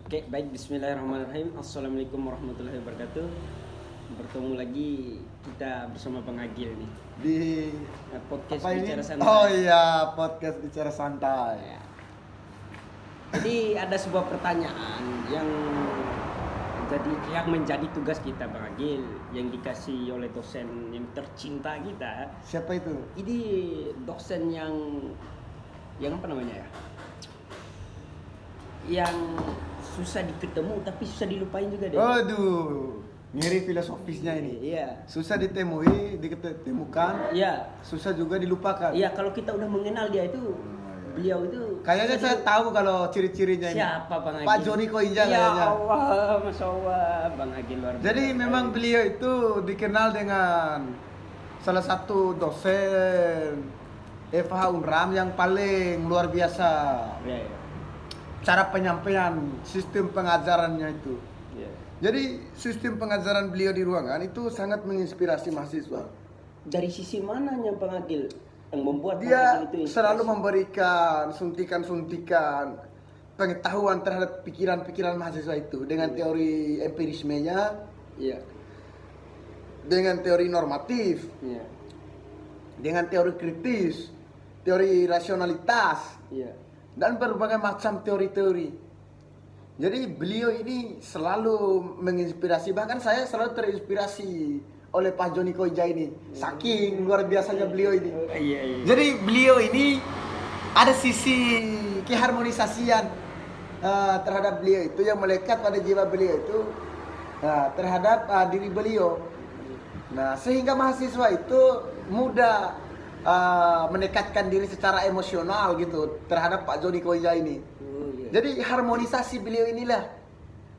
Oke, baik. Bismillahirrahmanirrahim. Assalamualaikum warahmatullahi wabarakatuh. Bertemu lagi kita bersama Bang Agil nih Di podcast apa ini? Bicara Santai. Oh iya, podcast bicara santai. Ya. Jadi ada sebuah pertanyaan yang menjadi tugas kita Bang Agil, yang dikasih oleh dosen yang tercinta kita. Siapa itu? Ini dosen yang apa namanya ya? Yang susah diketemu tapi susah dilupain juga deh. Aduh, ngiri filosofisnya ini. Iya. Susah ditemui, ditemukan, Iya. susah juga dilupakan. Iya, kalau kita udah mengenal dia itu, beliau itu Kayaknya saya tahu kalau ciri-cirinya ini. siapa Bang Agil? Pak Joni Koinja Ya kayaknya. Allah, Masya Allah, Bang Agil luar biasa. Jadi memang beliau itu dikenal dengan salah satu dosen FH Unram yang paling luar biasa. Ya, ya. Cara penyampaian sistem pengajarannya itu. Ya. Jadi sistem pengajaran beliau di ruangan itu sangat menginspirasi mahasiswa. Dari sisi mananya Bang Agil yang membuat Bang Dia Agil itu selalu inspirasi? memberikan suntikan-suntikan pengetahuan terhadap pikiran-pikiran mahasiswa itu dengan teori empirismenya, Iya. dengan teori normatif, Iya. dengan teori kritis, teori rasionalitas, Iya. dan berbagai macam teori-teori. Jadi beliau ini selalu menginspirasi, bahkan saya selalu terinspirasi oleh Pak Joni Koinja ini. Saking luar biasanya beliau ini. Iya, iya. Jadi beliau ini ada sisi keharmonisasian terhadap beliau itu yang melekat pada jiwa beliau itu terhadap diri beliau. Nah, sehingga mahasiswa itu mudah mendekatkan diri secara emosional gitu terhadap Pak Joni Koinja ini. Oh, iya. Jadi harmonisasi beliau inilah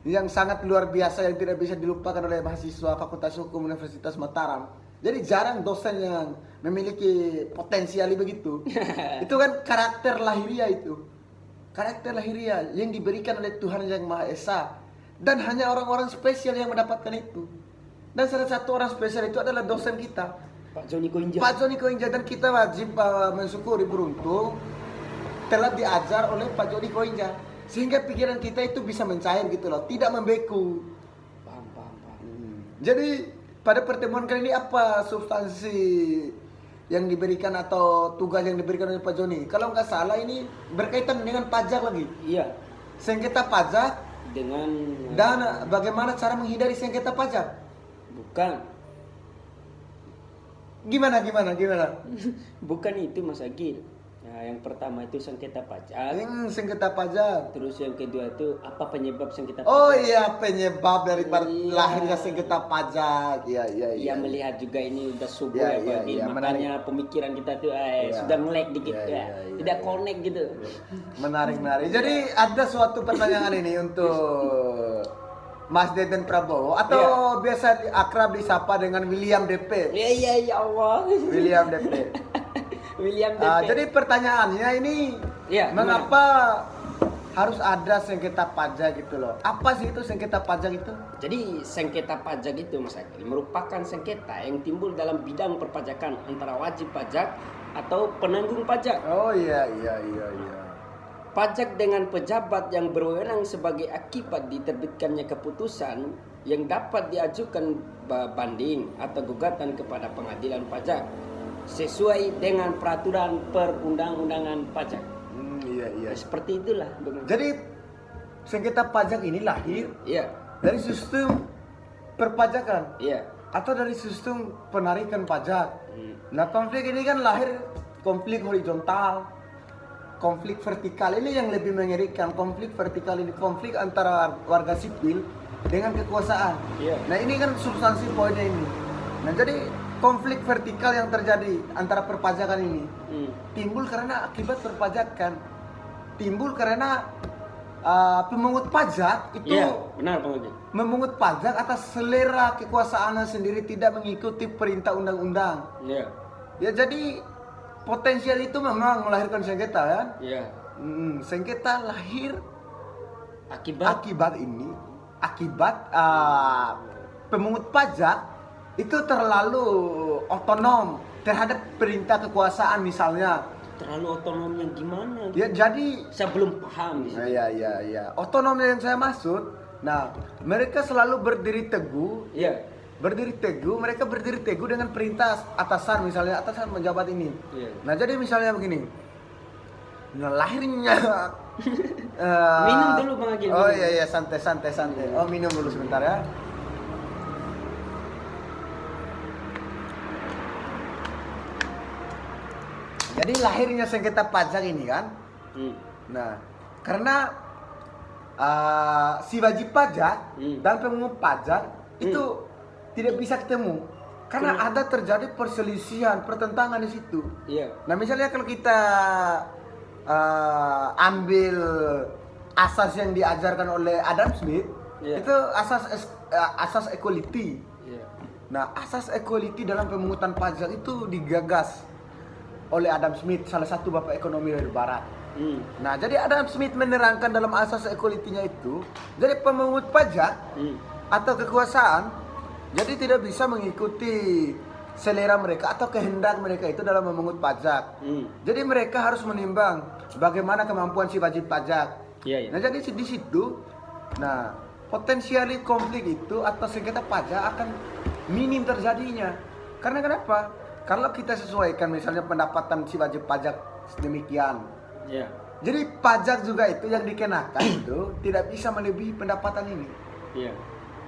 yang sangat luar biasa yang tidak bisa dilupakan oleh mahasiswa Fakultas Hukum Universitas Mataram. Jadi jarang dosen yang memiliki potensial begitu. Itu kan karakter lahiriah itu. Karakter lahiriah yang diberikan oleh Tuhan Yang Maha Esa. Dan hanya orang-orang spesial yang mendapatkan itu. Dan salah satu orang spesial itu adalah dosen kita, Pak Joni Koinja. Pak Joni Koinja, dan kita wajib mensyukuri beruntung telah diajar oleh Pak Joni Koinja sehingga pikiran kita itu bisa mencair gitu loh, tidak membeku. Paham. Jadi pada pertemuan kali ini apa substansi yang diberikan atau tugas yang diberikan oleh Pak Joni? Kalau nggak salah ini berkaitan dengan pajak lagi, Iya. sengketa pajak Dengan dan bagaimana cara menghindari sengketa pajak. bukan Gimana? bukan itu Mas Agil. Nah, yang pertama itu sengketa pajak. Sengketa pajak. Terus yang kedua itu apa penyebab sengketa Oh pajak? iya, penyebab dari Iya. lahirnya sengketa pajak. Iya. Ia melihat juga ini udah subuh Iya, ya Pak iya, Agil. iya, Makanya pemikiran kita tuh Iya. sudah nge-lag dikit Iya, ya. iya, Tidak iya. connect gitu. Menarik. Jadi ada suatu pertanyaan ini untuk Mas Deden Prabowo atau biasa akrab disapa dengan William DP. Iya ya Allah. William DP. William DP. Jadi pertanyaannya ini, Iya, mengapa harus ada sengketa pajak gitu loh? Apa sih itu sengketa pajak itu? Jadi sengketa pajak itu Mas Agil merupakan sengketa yang timbul dalam bidang perpajakan antara wajib pajak atau penanggung pajak. Oh iya. Pajak dengan pejabat yang berwenang sebagai akibat diterbitkannya keputusan yang dapat diajukan banding atau gugatan kepada pengadilan pajak sesuai dengan peraturan perundang-undangan pajak. Iya. Seperti itulah. Bang. Jadi sengketa pajak ini lahir Iya, dari sistem perpajakan iya. atau dari sistem penarikan pajak. Hmm. Nah, konflik ini kan lahir konflik horizontal, konflik vertikal. Ini yang lebih mengerikan. Konflik vertikal ini konflik antara warga sipil dengan kekuasaan. Iya. Nah, ini kan substansi poinnya ini. Nah, jadi konflik vertikal yang terjadi antara perpajakan ini timbul karena akibat perpajakan. Timbul karena pemungut pajak itu Iya, benar Bang Agil. memungut pajak atas selera kekuasaannya sendiri, tidak mengikuti perintah undang-undang. Iya. Ya, jadi potensial itu memang melahirkan sengketa kan? Iya. Sengketa lahir Akibat akibat pemungut pajak itu terlalu otonom terhadap perintah kekuasaan misalnya. terlalu otonomnya gimana? Ya jadi Saya belum paham di situ. ya. Otonomnya yang saya maksud, nah, mereka selalu berdiri teguh. Iya. Mereka berdiri teguh dengan perintah atasan, misalnya atasan menjabat ini. Iya. Nah, jadi misalnya begini. Nah, lahirnya Minum dulu Bang Agil. Oh minum. iya, santai. Oh, minum dulu sebentar ya. Jadi lahirnya sengketa pajak ini kan. Hmm. Nah, karena si wajib pajak dan pemungut pajak itu tidak bisa ketemu karena ada terjadi perselisihan, pertentangan di situ. Iya. Nah, misalnya kalau kita ambil asas yang diajarkan oleh Adam Smith, itu asas equality. Iya. Nah, asas equality dalam pemungutan pajak itu digagas oleh Adam Smith, salah satu bapak ekonomi dari barat. Nah, jadi Adam Smith menerangkan dalam asas equality-nya itu, jadi pemungut pajak atau kekuasaan jadi tidak bisa mengikuti selera mereka atau kehendak mereka itu dalam memungut pajak. Jadi mereka harus menimbang bagaimana kemampuan si wajib pajak. Iya. Nah, jadi di situ, nah, potensial konflik itu atau sengketa pajak akan minim terjadinya. Karena kenapa? Kalau kita sesuaikan misalnya pendapatan si wajib pajak sedemikian. Iya. Jadi pajak juga itu yang dikenakan itu tidak bisa melebihi pendapatan ini. Iya.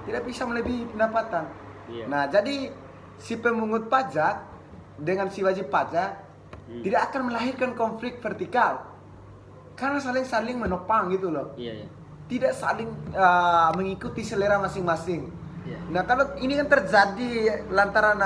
Tidak bisa melebihi pendapatan. Iya. Nah, jadi si pemungut pajak dengan si wajib pajak tidak akan melahirkan konflik vertikal. Karena saling menopang gitu loh. Iya. Tidak saling mengikuti selera masing-masing. Iya. Nah, kalau ini kan terjadi lantaran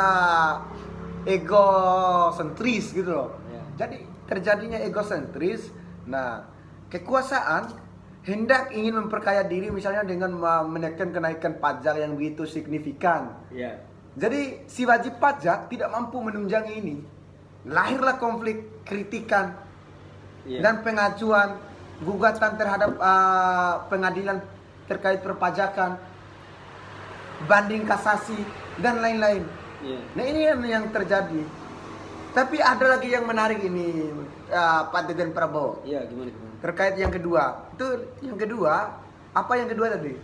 egosentris gitu loh. Iya. Jadi terjadinya egosentris. Nah, kekuasaan hendak ingin memperkaya diri misalnya dengan menekan kenaikan pajak yang begitu signifikan. Iya. Jadi si wajib pajak tidak mampu menunjangi ini. Lahirlah konflik kritikan dan pengajuan gugatan terhadap pengadilan terkait perpajakan, banding kasasi dan lain-lain. Nah, ini yang terjadi. Tapi ada lagi yang menarik ini, Pak Deden Prabowo. Iya, gimana? Terkait yang kedua. Itu yang kedua, apa yang kedua tadi?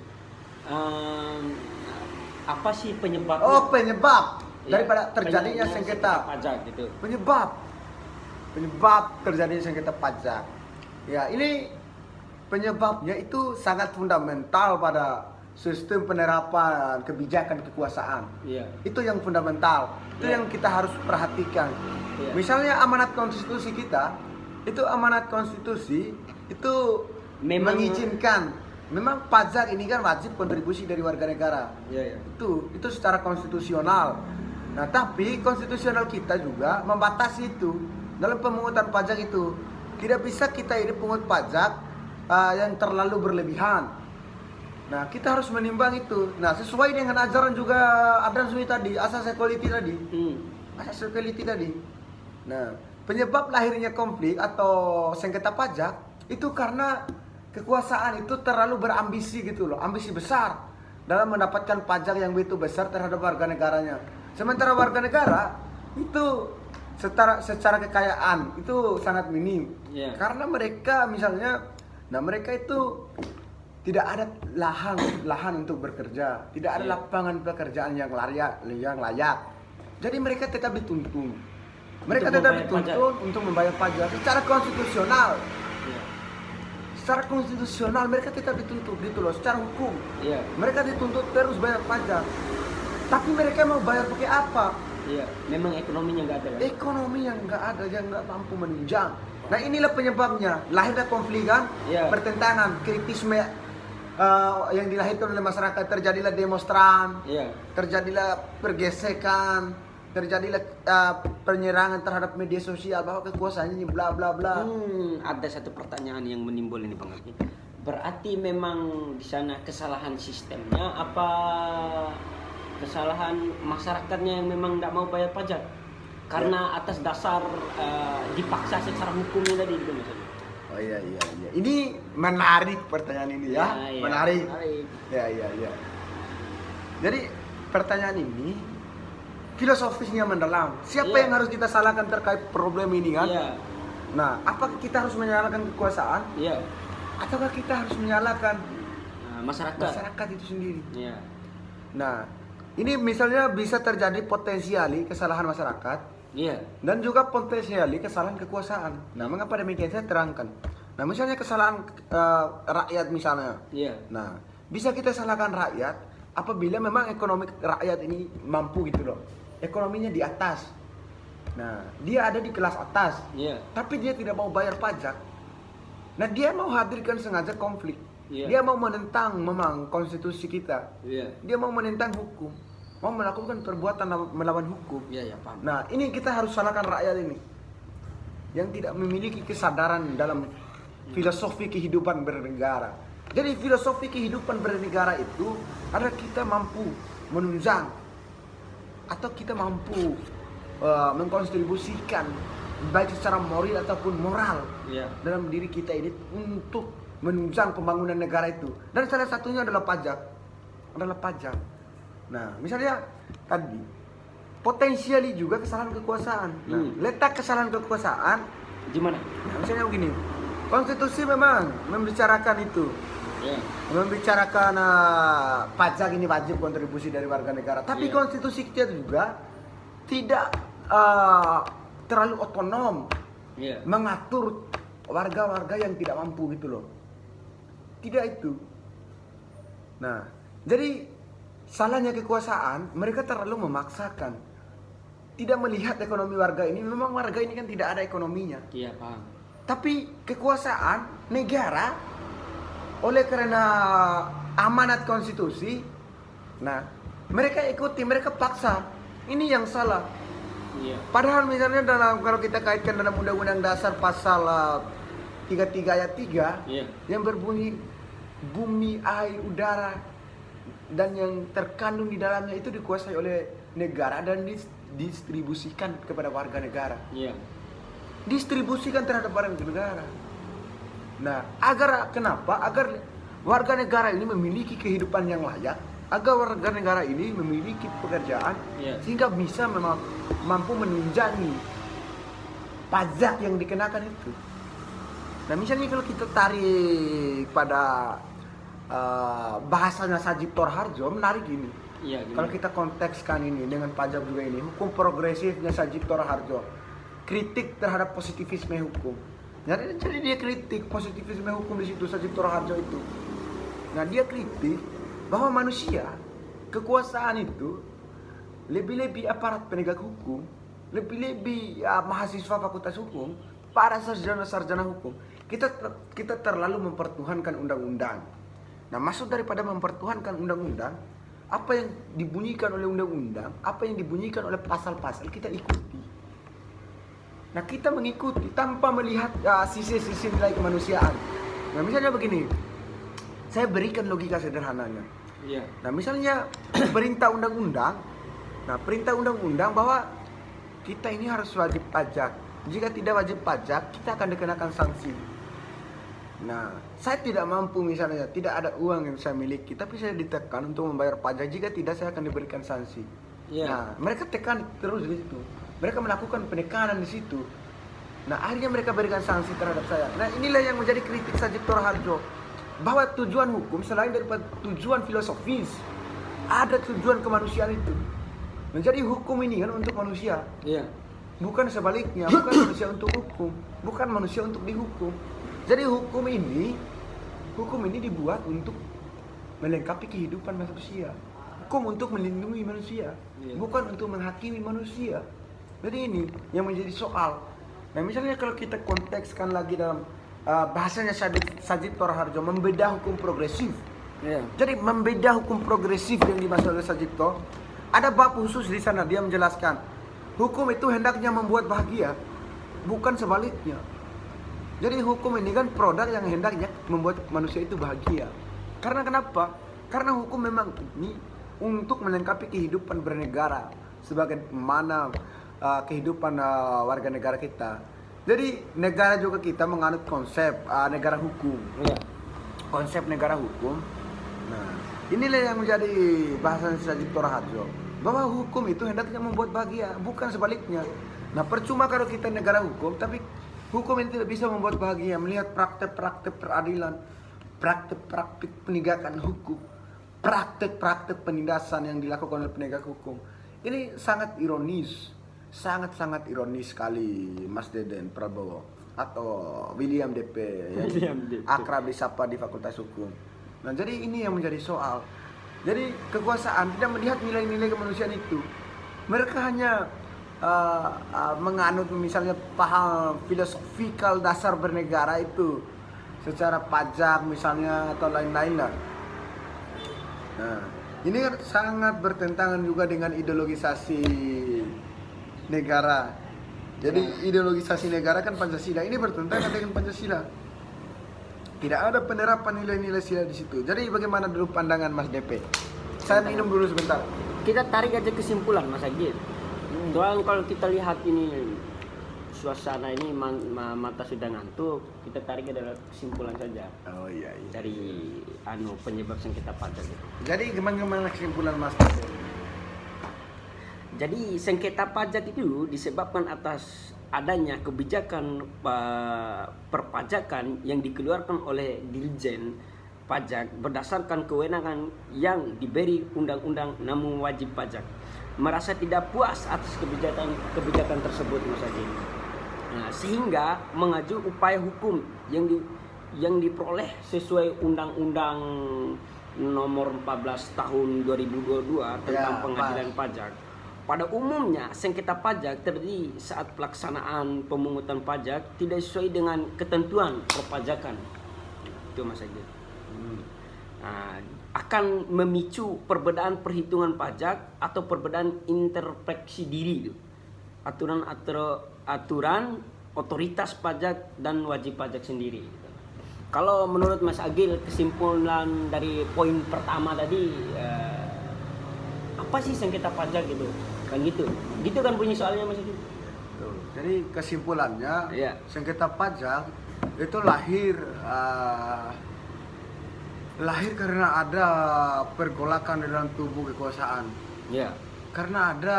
Apa sih penyebabnya? Oh, penyebab Ya, daripada terjadinya sengketa pajak gitu. Penyebab terjadinya sengketa pajak. Ya, ini penyebabnya itu sangat fundamental pada sistem penerapan kebijakan kekuasaan. Iya. Itu yang fundamental. Itu yang kita harus perhatikan. Iya. Misalnya amanat konstitusi kita, itu amanat konstitusi itu mengizinkan memang pajak ini kan wajib kontribusi dari warga negara. Iya. Itu secara konstitusional. Nah, tapi konstitusional kita juga membatasi itu dalam pemungutan pajak itu. Tidak bisa kita ini pungut pajak yang terlalu berlebihan. Nah, kita harus menimbang itu. Nah, sesuai dengan ajaran juga Adam Smith tadi, asas equality tadi. Asas equality tadi. Nah, penyebab lahirnya konflik atau sengketa pajak itu karena kekuasaan itu terlalu berambisi gitu loh, ambisi besar dalam mendapatkan pajak yang begitu besar terhadap warga negaranya. Sementara warga negara itu secara kekayaan itu sangat minim. Karena mereka misalnya, nah mereka itu tidak ada lahan untuk bekerja, tidak ada lapangan pekerjaan yang layak. Jadi mereka tetap dituntun. Mereka tetap dituntun untuk membayar pajak secara konstitusional. Secara konstitusional mereka tetap dituntut gitu loh, secara hukum. Mereka dituntut terus bayar pajak. Tapi mereka mau bayar pakai apa? Iya, memang ekonominya nggak ada. Ekonomi yang nggak ada, yang nggak mampu menunjang. Nah, inilah penyebabnya lahirnya konflik kan, pertentangan, kritisme yang dilahirkan oleh masyarakat, terjadilah demonstran, terjadilah pergesekan, terjadilah penyerangan terhadap media sosial bahwa kekuasaan ini bla bla bla. Ada satu pertanyaan yang menimbul ini Bang Agil. Berarti memang di sana kesalahan sistemnya apa kesalahan masyarakatnya yang memang nggak mau bayar pajak? Karena atas dasar dipaksa secara hukumnya tadi gitu maksudnya. Oh iya. Ini menarik pertanyaan ini ya. Menarik. Ya. Jadi pertanyaan ini filosofisnya mendalam. Siapa yang harus kita salahkan terkait problem ini kan? Nah, apakah kita harus menyalahkan kekuasaan Iya. ataukah kita harus menyalahkan Masyarakat. masyarakat itu sendiri? Iya. Nah, ini misalnya bisa terjadi potensiali kesalahan masyarakat Iya. dan juga potensiali kesalahan kekuasaan. Nah, mengapa demikian saya terangkan? Nah, misalnya kesalahan rakyat misalnya. Iya. Nah, bisa kita salahkan rakyat apabila memang ekonomi rakyat ini mampu gitu loh. Ekonominya di atas. Nah, dia ada di kelas atas, Iya. tapi dia tidak mau bayar pajak. Nah, dia mau hadirkan sengaja konflik. Iya. Dia mau menentang memang konstitusi kita. Iya. Dia mau menentang hukum. Mau melakukan perbuatan melawan hukum. Iya, ya, paham. Nah, ini kita harus salahkan rakyat ini. Yang tidak memiliki kesadaran dalam filosofi kehidupan bernegara. Jadi filosofi kehidupan bernegara itu adalah kita mampu menunjang atau kita mampu mengkontribusikan baik secara moral ataupun moral Iya. dalam diri kita ini untuk menunjang pembangunan negara itu. Dan salah satunya adalah pajak. Adalah pajak. Nah, misalnya tadi potensiali juga kesalahan kekuasaan. Nah, letak kesalahan kekuasaan Gimana? nah, misalnya begini. Konstitusi memang membicarakan itu. Iya. Membicarakan pajak ini wajib kontribusi dari warga negara. Tapi Iya. konstitusi kita juga tidak terlalu otonom Iya. mengatur warga-warga yang tidak mampu gitu loh. Tidak itu. Nah, jadi salahnya kekuasaan, mereka terlalu memaksakan. Tidak melihat ekonomi warga ini, memang warga ini kan tidak ada ekonominya. Iya, paham. Tapi kekuasaan negara oleh karena amanat konstitusi, nah mereka ikuti, mereka paksa. Ini yang salah. Iya. Padahal misalnya kalau kita kaitkan dalam Undang-Undang Dasar pasal 33 ayat 3 Iya. yang berbunyi bumi, air, udara dan yang terkandung di dalamnya itu dikuasai oleh negara dan didistribusikan kepada warga negara. Iya. Distribusikan terhadap warga negara. Nah, kenapa? Agar warga negara ini memiliki kehidupan yang layak, agar warga negara ini memiliki pekerjaan, Iya. sehingga bisa memang mampu menunjangi pajak yang dikenakan itu. Nah, misalnya kalau kita tarik pada bahasanya Sajib Torharjo, menarik ini. Iya. Kalau kita kontekskan ini dengan pajak juga ini, hukum progresifnya Sajib Torharjo, kritik terhadap positivisme hukum. Jadi dia kritik positivisme hukum di situ Sajib Torharjo itu. Nah, dia kritik bahwa manusia, kekuasaan itu lebih-lebih aparat penegak hukum, lebih-lebih mahasiswa fakultas hukum, para sarjana-sarjana hukum. Kita terlalu mempertuhankan undang-undang. Nah, maksud daripada mempertuhankan undang-undang, apa yang dibunyikan oleh undang-undang, apa yang dibunyikan oleh pasal-pasal kita ikuti. Nah, kita mengikuti tanpa melihat sisi-sisi nilai kemanusiaan. Nah, misalnya begini, saya berikan logika sederhananya. Iya. Nah, misalnya perintah undang-undang, perintah undang-undang bahwa kita ini harus wajib pajak. Jika tidak wajib pajak, kita akan dikenakan sanksi. Nah, saya tidak mampu misalnya, tidak ada uang yang saya miliki, tapi saya ditekan untuk membayar pajak. Jika tidak, saya akan diberikan sanksi. Iya. Nah, mereka tekan terus di situ. Mereka melakukan penekanan di situ. Nah, akhirnya mereka berikan sanksi terhadap saya. Nah, inilah yang menjadi kritik Sajib Torharjo. Bahwa tujuan hukum selain daripada tujuan filosofis, ada tujuan kemanusiaan itu. Menjadi hukum ini kan untuk manusia. Iya. Bukan sebaliknya, bukan manusia untuk hukum, bukan manusia untuk dihukum. Jadi hukum ini dibuat untuk melengkapi kehidupan manusia. Hukum untuk melindungi manusia, Iya. bukan untuk menghakimi manusia. Jadi ini yang menjadi soal. Nah, misalnya kalau kita kontekskan lagi dalam bahasanya Sajib Torharjo, membedah hukum progresif. Iya. Jadi membedah hukum progresif yang dimaksud oleh Sajib Tor, ada bab khusus di sana. Dia menjelaskan hukum itu hendaknya membuat bahagia, bukan sebaliknya. Jadi hukum ini kan produk yang hendaknya membuat manusia itu bahagia. Karena kenapa? Karena hukum memang ini untuk melengkapi kehidupan bernegara, sebagaimana kehidupan warga negara kita. Jadi negara juga kita menganut konsep negara hukum. Iya. Konsep negara hukum. Nah, inilah yang menjadi bahasan Sajib Torharjo, bahwa hukum itu hendaknya membuat bahagia, bukan sebaliknya. Nah, percuma kalau kita negara hukum tapi Hukum yang tidak bisa membuat bahagia, melihat praktek-praktek peradilan, praktek-praktek penegakan hukum, praktek-praktek penindasan yang dilakukan oleh penegak hukum. Ini sangat ironis, sangat-sangat ironis sekali, Mas Deden Prabowo atau William DP yang William DP. akrab disapa di Fakultas Hukum. Nah, jadi ini yang menjadi soal. Jadi kekuasaan tidak melihat nilai-nilai kemanusiaan itu. Mereka hanya menganut misalnya paham filosofikal dasar bernegara itu secara pajak misalnya atau lain-lain lah. Nah, ini kan sangat bertentangan juga dengan ideologisasi negara. Jadi ideologisasi negara kan Pancasila, ini bertentangan dengan Pancasila. Tidak ada penerapan nilai-nilai sila di situ. Jadi bagaimana dulu pandangan Mas DP? Saya minum dulu sebentar. Kita tarik aja kesimpulan Mas Agil. Soalnya kalau kita lihat ini suasana ini mata sudah ngantuk, kita tarik adalah kesimpulan saja Oh iya. dari penyebab sengketa pajak itu. Jadi gimana kesimpulan Mas DP? Jadi sengketa pajak itu disebabkan atas adanya kebijakan perpajakan yang dikeluarkan oleh Dirjen Pajak berdasarkan kewenangan yang diberi undang-undang namun wajib pajak merasa tidak puas atas kebijakan tersebut Mas Agil. Nah, sehingga mengajukan upaya hukum yang diperoleh sesuai Undang-Undang Nomor 14 Tahun 2022 tentang pengadilan pajak. Pada umumnya sengketa pajak terjadi saat pelaksanaan pemungutan pajak tidak sesuai dengan ketentuan perpajakan. Itu Mas Agil. Nah, akan memicu perbedaan perhitungan pajak atau perbedaan interpretasi diri itu. Aturan otoritas pajak dan wajib pajak sendiri. Kalau menurut Mas Agil kesimpulan dari poin pertama tadi apa sih sengketa pajak gitu? Kan gitu. Gitu kan bunyi soalnya Mas Agil. Tuh, jadi kesimpulannya Iya. sengketa pajak itu lahir karena ada pergolakan di dalam tubuh kekuasaan. Iya. Karena ada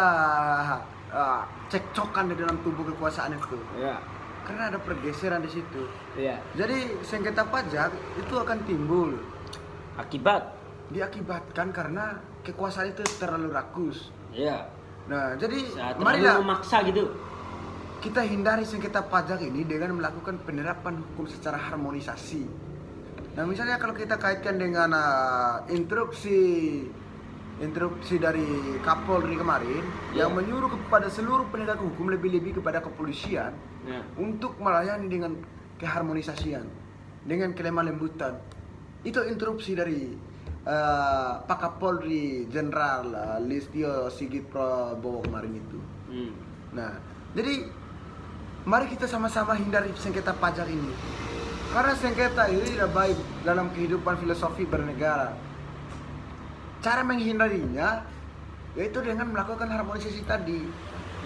cekcokan di dalam tubuh kekuasaan itu. Iya. Karena ada pergeseran di situ. Iya. Jadi sengketa pajak itu akan timbul diakibatkan karena kekuasaan itu terlalu rakus. Iya. Nah, jadi Terlalu marilah memaksa gitu. kita hindari sengketa pajak ini dengan melakukan penerapan hukum secara harmonisasi. Nah, misalnya kalau kita kaitkan dengan instruksi dari Kapolri kemarin yang menyuruh kepada seluruh penegak hukum, lebih-lebih kepada kepolisian untuk melayani dengan keharmonisasian, dengan kelemah lembutan. Itu instruksi dari Pak Kapolri Jenderal Listio Sigit Prabowo kemarin itu. Nah, jadi mari kita sama-sama hindari sengketa pajak ini. Karena sengketa ini tidak baik dalam kehidupan filosofi bernegara. Cara menghindarinya yaitu dengan melakukan harmonisasi tadi.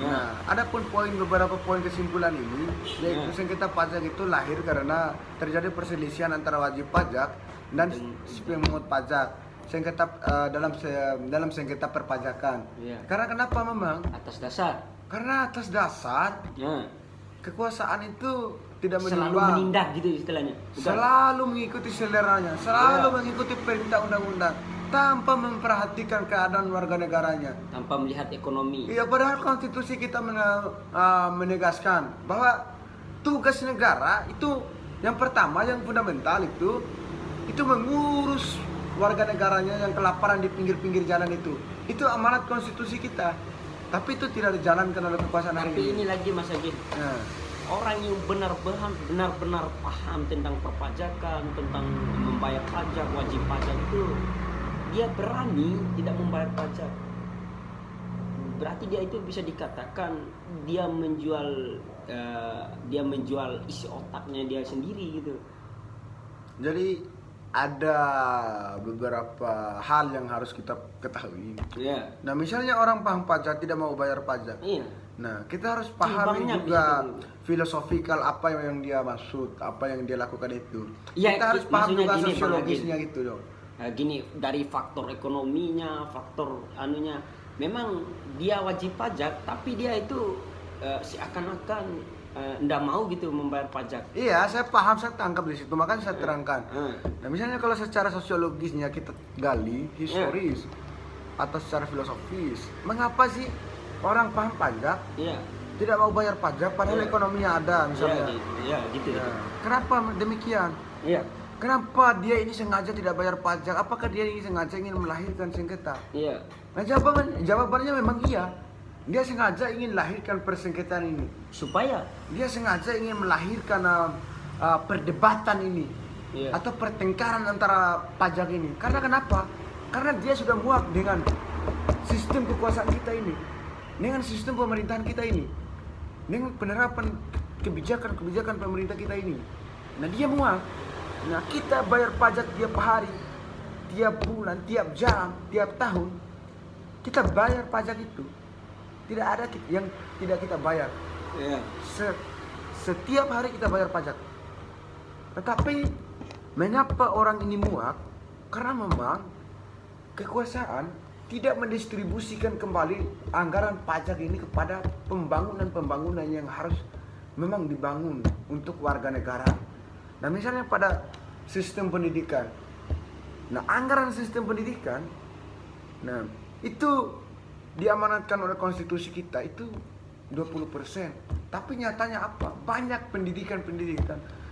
Nah, adapun beberapa poin kesimpulan ini, yaitu sengketa pajak itu lahir karena terjadi perselisihan antara wajib pajak dan si pemungut pajak. Sengketa dalam sengketa perpajakan. Karena kenapa memang? Karena atas dasar kekuasaan itu tidak selalu menindak gitu istilahnya. Selalu mengikuti seleranya, selalu mengikuti perintah undang-undang tanpa memperhatikan keadaan warga negaranya, tanpa melihat ekonomi. Iya, padahal konstitusi kita menegaskan bahwa tugas negara itu yang pertama, yang fundamental itu mengurus warga negaranya yang kelaparan di pinggir-pinggir jalan itu. Itu amanat konstitusi kita. Tapi itu tidak dijalankan oleh kekuasaan hari ini. Tapi ini lagi Mas Agil. Orang yang benar-benar paham tentang perpajakan, tentang membayar pajak, wajib pajak itu, dia berani tidak membayar pajak. Berarti dia itu bisa dikatakan dia menjual isi otaknya dia sendiri gitu. Jadi ada beberapa hal yang harus kita ketahui. Nah, misalnya orang paham pajak tidak mau bayar pajak. Nah, kita harus pahami juga filosofikal apa yang dia maksud, apa yang dia lakukan itu. Kita harus paham juga sosiologisnya gitu dong. Gini, dari faktor ekonominya, faktor memang dia wajib pajak, tapi dia itu seakan-akan nggak mau gitu membayar pajak. Iya, saya paham, saya tangkap di situ, makanya saya terangkan. Nah, misalnya kalau secara sosiologisnya kita gali, historis, atau secara filosofis, mengapa sih orang paham pajak tidak mau bayar pajak padahal ekonominya ada misalnya? Gitu. Kenapa demikian? Iya. Kenapa dia ini sengaja tidak bayar pajak? Apakah dia ini sengaja ingin melahirkan sengketa? Iya. Nah, jawabannya memang iya. Dia sengaja ingin melahirkan persengketaan ini. Supaya Dia sengaja ingin melahirkan perdebatan ini. Iya. Atau pertengkaran antara pajak ini. Karena kenapa? Karena dia sudah muak dengan sistem kekuasaan kita ini. Dengan sistem pemerintahan kita ini. Dengan penerapan kebijakan pemerintah kita ini. Nah, dia muak. Nah, kita bayar pajak tiap hari, tiap bulan, tiap jam, tiap tahun. Kita bayar pajak itu. Tidak ada yang tidak kita bayar. Iya. Setiap hari kita bayar pajak. Tetapi mengapa orang ini muak? Karena memang kekuasaan tidak mendistribusikan kembali anggaran pajak ini kepada pembangunan yang harus memang dibangun untuk warga negara. Nah, misalnya pada sistem pendidikan. Nah, anggaran sistem pendidikan, nah, itu diamanatkan oleh konstitusi kita itu 20%. Tapi nyatanya apa? Banyak pendidikan,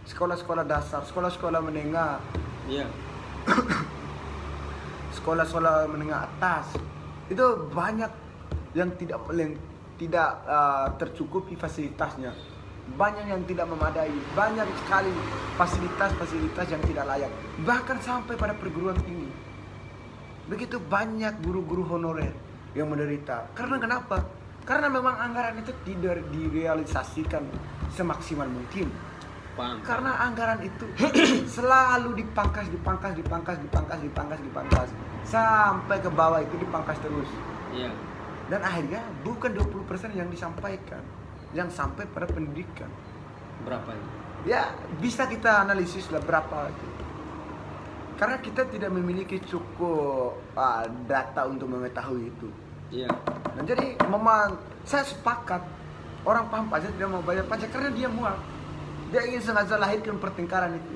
sekolah-sekolah dasar, sekolah-sekolah menengah, Iya. sekolah-sekolah menengah atas. Itu banyak yang tidak tercukupi fasilitasnya. Banyak yang tidak memadai, banyak sekali fasilitas-fasilitas yang tidak layak. Bahkan sampai pada perguruan tinggi. Begitu banyak guru-guru honorer yang menderita. Karena kenapa? Karena memang anggaran itu tidak direalisasikan semaksimal mungkin. Paham. Karena anggaran itu selalu dipangkas sampai ke bawah, itu dipangkas terus. Iya. Dan akhirnya bukan 20% yang disampaikan, yang sampai pada pendidikan. Berapa ini? Ya, bisa kita analisis lah berapa itu. Karena kita tidak memiliki cukup data untuk mengetahui itu. Iya. Nah, jadi memang saya sepakat orang paham pajak tidak mau bayar pajak karena dia muak. Dia ingin sengaja lahirkan pertengkaran itu.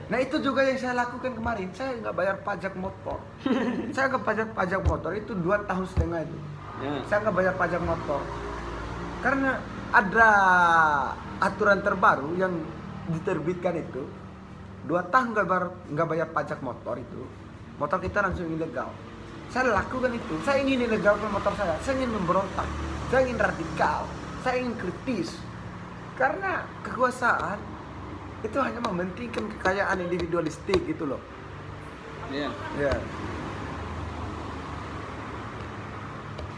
Nah, itu juga yang saya lakukan kemarin. Saya nggak bayar pajak motor. Saya nggak bayar pajak motor itu 2,5 tahun itu. Ya. Saya nggak bayar pajak motor karena ada aturan terbaru yang diterbitkan itu 2 tahun nggak bayar pajak motor itu, motor kita langsung ilegal. Saya lakukan itu. Saya ingin ilegalkan motor saya. Saya ingin memberontak. Saya ingin radikal. Saya ingin kritis. Karena kekuasaan itu hanya mementingkan kekayaan individualistik gitu loh. Iya. Ya.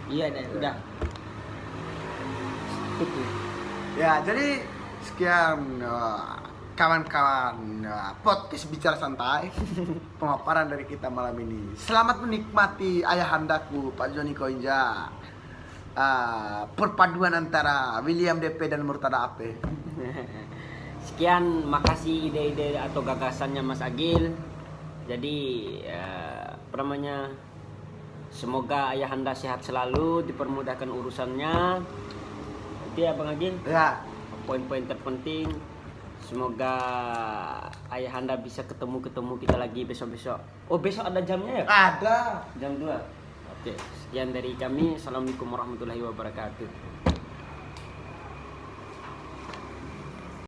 Iya, udah. Betul. Ya, jadi sekian kawan-kawan podcast bicara santai pemaparan dari kita malam ini. Selamat menikmati ayahandaku Pak Joni Koinja. Perpaduan antara William DP dan Murtada AP. Sekian, makasih ide-ide atau gagasannya Mas Agil. Jadi apa namanya, semoga ayahanda sehat selalu, dipermudahkan urusannya. Itu ya Bang Agil. Ya. Poin-poin terpenting. Semoga ayahanda bisa ketemu kita lagi besok-besok. Oh, besok ada jamnya ya? Ada. Jam 2. Oke, sekian dari kami. Assalamualaikum warahmatullahi wabarakatuh.